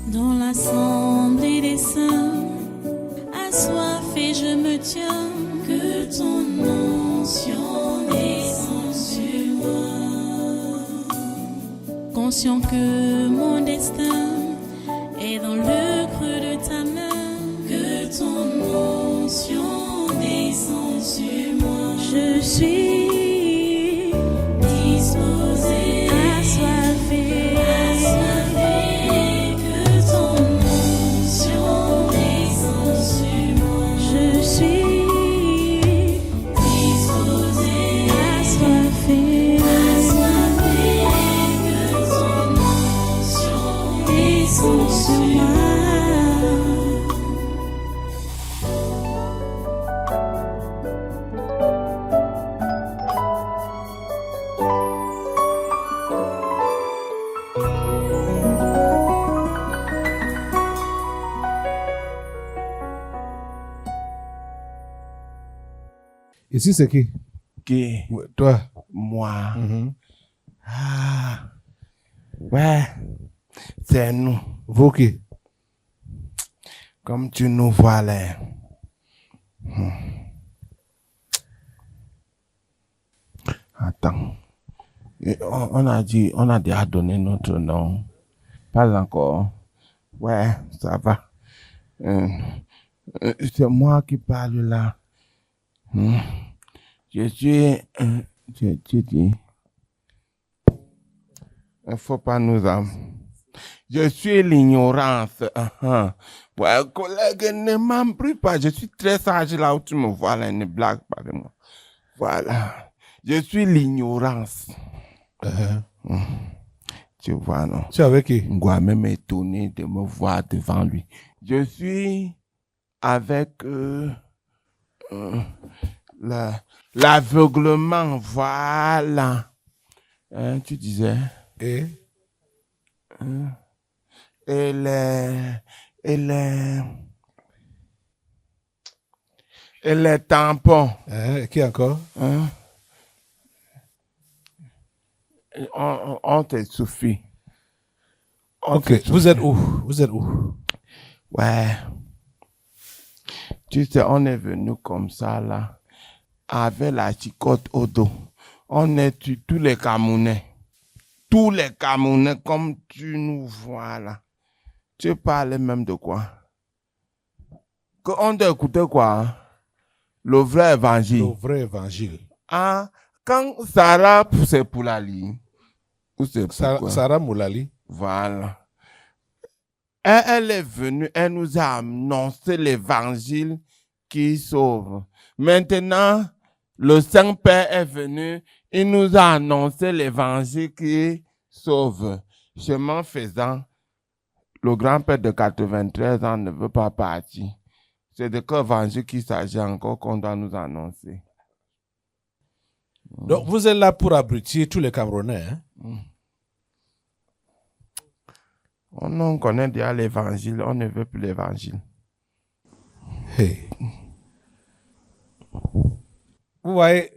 Dans l'assemblée des saints, assoiffé je me tiens, que ton onction descende sur moi. Conscient que mon destin est dans le creux de ta main, que ton onction descende sur moi. Je suis disposé, assoiffé, que ton onction descende sur moi. Je suis disposé, assoiffé, que ton onction descende sur moi. Ici, c'est qui? Qui? Ouais, toi. Moi. Mhm. Ah. Ouais. C'est nous. Vous qui? Comme tu nous vois là. Attends. Et on a dit, on a déjà donné notre nom. Pas encore. Ouais, ça va. C'est moi qui parle là. Je suis, tu dis, il faut pas nous je suis l'ignorance. Ouais, collègue, ne m'en prie pas. Je suis très sage là où tu me vois là, ne blague pas avec moi. Voilà. Je suis l'ignorance. Tu vois, non? Tu es avec qui? Ngoua même étonné de me voir devant lui. Je suis avec l'aveuglement, voilà. Tu disais? Et les tampons. qui encore? On te suffit. Ok, vous êtes où? Vous êtes où? Ouais. Tu sais, on est venu comme ça, là, avec la chicotte au dos. On est tous les Camerounais. Tous les Camerounais, comme tu nous vois, là. Tu parles même de quoi? On t'a écouté quoi? Hein? Le vrai évangile. Le vrai évangile. Ah, quand Sarah, c'est pour la ligne. Ou c'est pour quoi? Sarah Moulali. Voilà. Elle est venue, elle nous a annoncé l'évangile qui sauve. Maintenant, le Saint-Père est venu, il nous a annoncé l'évangile qui sauve. Chemin faisant, le grand-père de 93 ans ne veut pas partir. C'est de quel évangile qu'il s'agit encore qu'on doit nous annoncer. Donc, vous êtes là pour abrutir tous les Camerounais. Hein? On connaît déjà l'évangile, on ne veut plus l'évangile. Hey. Vous voyez,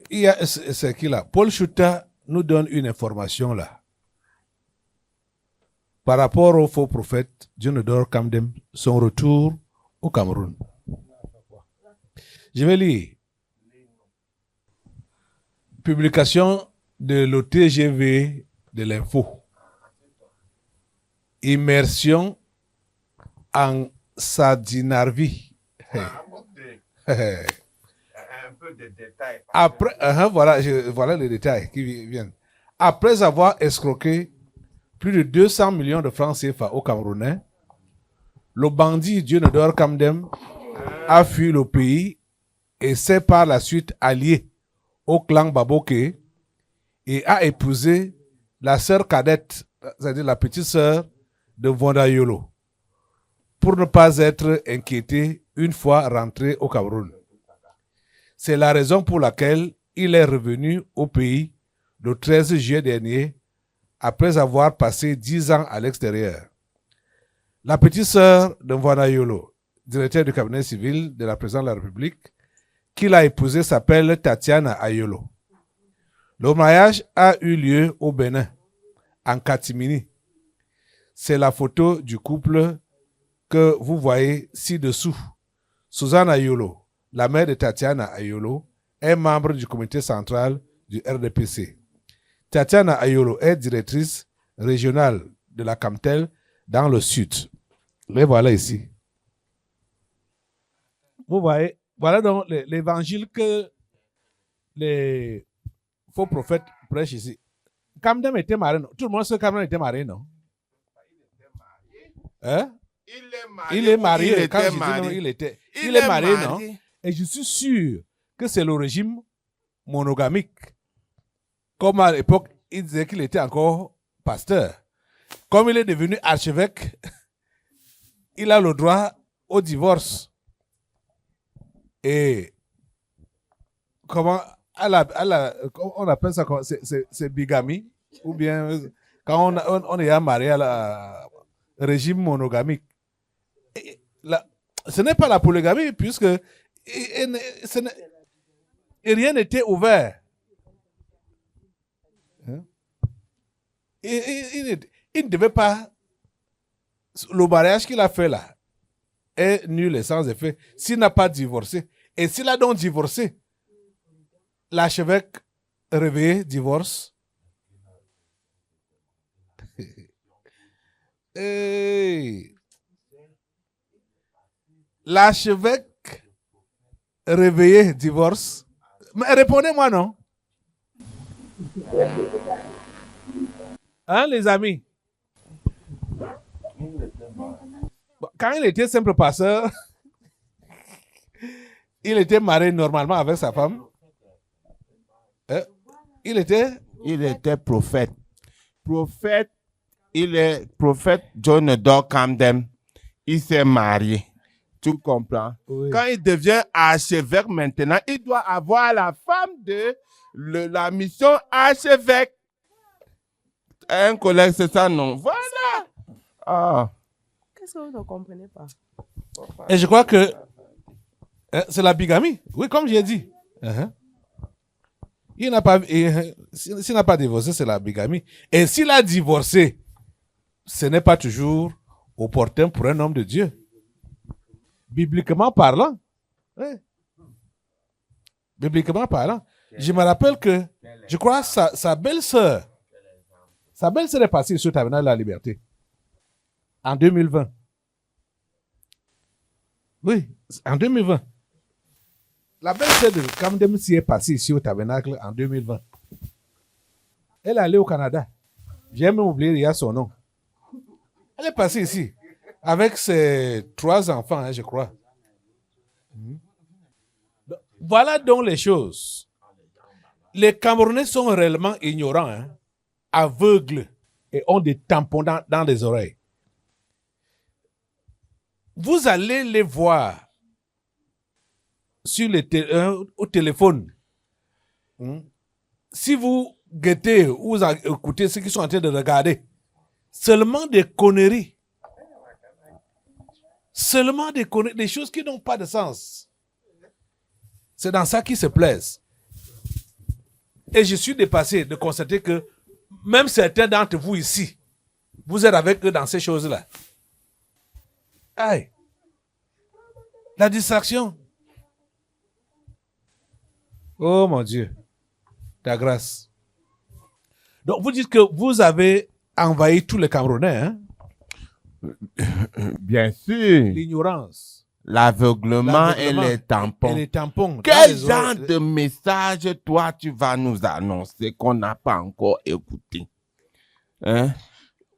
c'est qui là? Paul Chouta nous donne une information là. Par rapport au faux prophète Dionodore Kamdem, son retour au Cameroun. Je vais lire. Publication de l'OTGV de l'info. Immersion en Sadinarvi. Un peu de détails. Après, voilà les détails qui viennent. Après avoir escroqué plus de 200 millions de francs CFA au Camerounais, le bandit Dionodore Kamdem a fui le pays et s'est par la suite allié au clan Baboke et a épousé la sœur cadette, c'est-à-dire la petite sœur de Vondayolo, pour ne pas être inquiété une fois rentré au Cameroun. C'est la raison pour laquelle il est revenu au pays le 13 juillet dernier, après avoir passé 10 ans à l'extérieur. La petite sœur de Vondayolo, directeur du cabinet civil de la présidente de la République, qu'il a épousée s'appelle Tatiana Ayolo. Le mariage a eu lieu au Bénin, en catimini. c'est la photo du couple que vous voyez ci-dessous. Susanna Ayolo, la mère de Tatiana Ayolo, est membre du comité central du RDPC. Tatiana Ayolo est directrice régionale de la Camtel dans le sud. Les voilà ici. Vous voyez, voilà donc l'évangile que les faux prophètes prêchent ici. Kamdem était marié, non? Tout le monde sait que Kamdem était marié, non? Hein? Il est marié. Quand je dis non, il est marié, non? Et je suis sûr que c'est le régime monogamique. Comme à l'époque, il disait qu'il était encore pasteur. Comme il est devenu archevêque, il a le droit au divorce. Et comment on appelle ça, c'est bigamie, ou bien quand on est marié à régime monogamique. Et ce n'est pas la polygamie, puisque rien n'était ouvert. Hein? Il ne devait pas. Le mariage qu'il a fait là est nul et sans effet s'il n'a pas divorcé. Et s'il a donc divorcé, l'archevêque réveillé divorce. Hey. L'archevêque réveillé divorce. Mais répondez-moi non. Hein, les amis? Quand il était simple pasteur, il était marié normalement avec sa femme. Il était prophète. Il est prophète John Dor Camden. Il s'est marié. Tu comprends? Oui. Quand il devient archevêque maintenant, il doit avoir la femme de la mission archevêque. Un collègue, c'est ça, non? Voilà. Ah. Qu'est-ce que vous ne comprenez pas? Et je crois que c'est la bigamie. Oui, comme j'ai dit. S'il n'a pas divorcé, c'est la bigamie. Et s'il a divorcé, ce n'est pas toujours opportun pour un homme de Dieu. Bibliquement parlant. Oui. Bibliquement parlant. Je me rappelle que, je crois, sa belle-sœur est passée sur le tabernacle de la liberté. En 2020. Oui, en 2020. La belle-sœur de Kamdem s'y est passée ici au tabernacle en 2020. Elle est allée au Canada. J'ai même oublié, il y a son nom. Elle est passée ici avec ses 3 enfants, hein, je crois. Voilà donc les choses. Les Camerounais sont réellement ignorants, hein, aveugles, et ont des tampons dans les oreilles. Vous allez les voir sur au téléphone. Si vous guettez ou vous écoutez ceux qui sont en train de regarder, seulement des conneries. Seulement des conneries, des choses qui n'ont pas de sens. C'est dans ça qu'ils se plaisent. Et je suis dépassé de constater que même certains d'entre vous ici, vous êtes avec eux dans ces choses-là. Aïe. La distraction. Oh mon Dieu. Ta grâce. Donc vous dites que vous avez envahi tous les Camerounais, hein? Bien sûr. L'ignorance. L'aveuglement et les tampons. Et les tampons. Quel genre de message, toi, tu vas nous annoncer qu'on n'a pas encore écouté? Hein?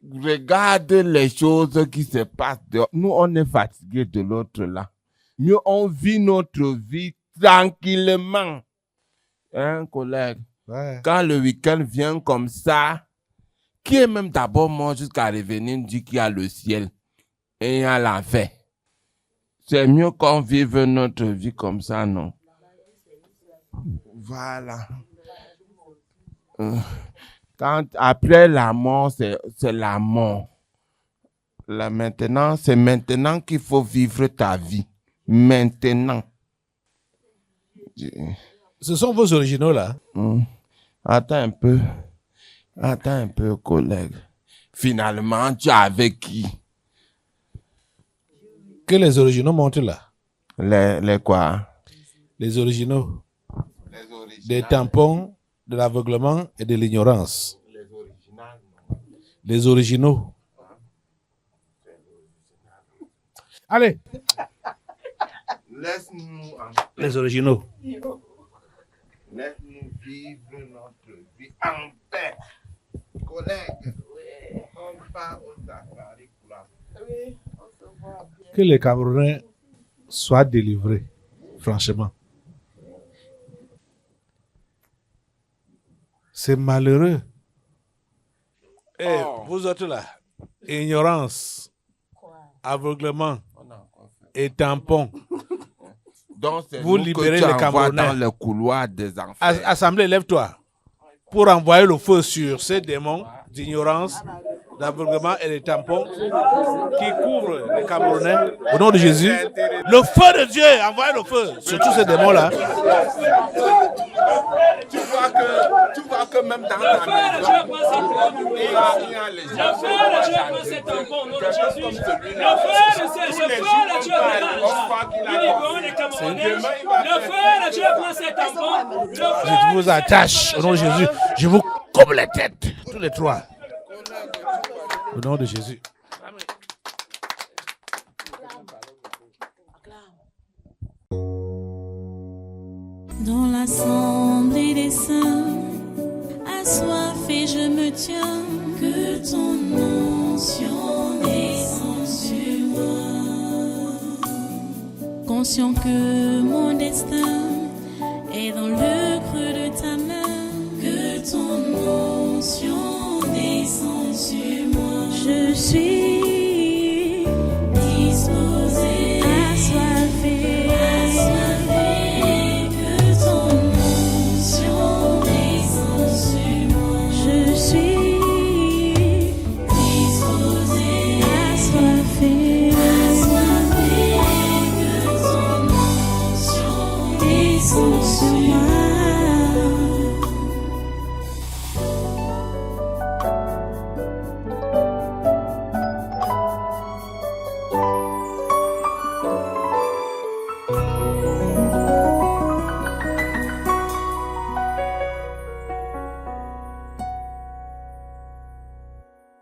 Regarde les choses qui se passent dehors. Nous, on est fatigués de l'autre là. Mieux, on vit notre vie tranquillement. Hein, collègue? Ouais. Quand le week-end vient comme ça, qui est même d'abord mort jusqu'à revenir dit qu'il y a le ciel et il y a l'enfer? C'est mieux qu'on vive notre vie comme ça, non? Voilà. Après la mort, c'est la mort. Là, maintenant, c'est maintenant qu'il faut vivre ta vie. Maintenant. Ce sont vos originaux, là? Attends un peu, collègue. finalement, tu es avec qui? Que les originaux montent là. Les quoi? Les originaux. Des tampons, de l'aveuglement et de l'ignorance. Les originaux. Allez. Laisse-nous Les originaux. Laisse-nous vivre notre vie en paix. Collègues, on part au safari pour la Que les Camerounais soient délivrés, franchement. C'est malheureux. Et vous autres là, ignorance, aveuglement et tampon. Donc, c'est Vous nous libérez que tu les envoies Camerounais. dans le couloir des enfants. Assemblée, lève-toi. Pour envoyer le feu sur ces démons d'ignorance, d'aveuglement et de tampons qui couvrent les Camerounais. Au nom de Jésus, le feu de Dieu, envoyez le feu sur tous ces démons-là. Tu vois que même dans ta maison, il y a les gens. Le feu de Dieu prend cet tampon au nom de Jésus. Le feu de Dieu prend. Nous libérons les Camerounais. Le feu de Dieu prend cet tampon. Je vous attache au nom de Jésus. Je vous coupe les têtes, tous les trois. Au nom de Jésus. Dans l'assemblée des saints, assoiffé je me tiens, que ton onction descende sur moi. Conscient que mon destin est dans le creux de ta main, que ton onction descende sur moi. Je suis disposé, assoiffé, que ton onction descende sur moi. Je suis disposé, assoiffé, que ton onction descende sur moi.